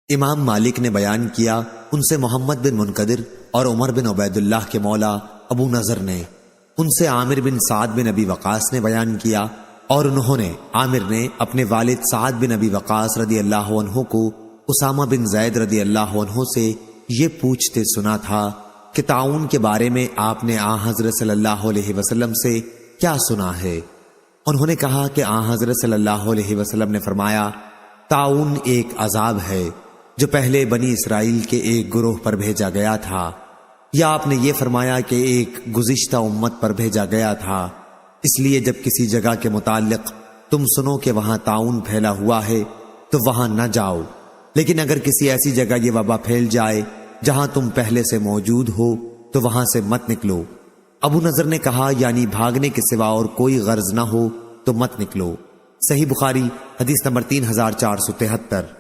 امام مالک نے بیان کیا، ان سے محمد بن منقدر اور عمر بن عبید اللہ کے مولا ابو نضر نے، ان سے عامر بن سعد بن ابی وقاص نے بیان کیا، اور انہوں نے عامر نے اپنے والد سعد بن ابی وقاص رضی اللہ عنہ کو اسامہ بن زید رضی اللہ عنہ سے یہ پوچھتے سنا تھا کہ طاعون کے بارے میں آپ نے آن حضرت صلی اللہ علیہ وسلم سے کیا سنا ہے؟ انہوں نے کہا کہ آن حضرت صلی اللہ علیہ وسلم نے فرمایا، طاعون ایک عذاب ہے جو پہلے بنی اسرائیل کے ایک گروہ پر بھیجا گیا تھا، یا آپ نے یہ فرمایا کہ ایک گزشتہ امت پر بھیجا گیا تھا، اس لیے جب کسی جگہ کے متعلق تم سنو کہ وہاں طاعون پھیلا ہوا ہے تو وہاں نہ جاؤ، لیکن اگر کسی ایسی جگہ یہ وبا پھیل جائے جہاں تم پہلے سے موجود ہو تو وہاں سے مت نکلو۔ ابو نضر نے کہا، یعنی بھاگنے کے سوا اور کوئی غرض نہ ہو تو مت نکلو۔ صحیح بخاری حدیث نمبر 3473۔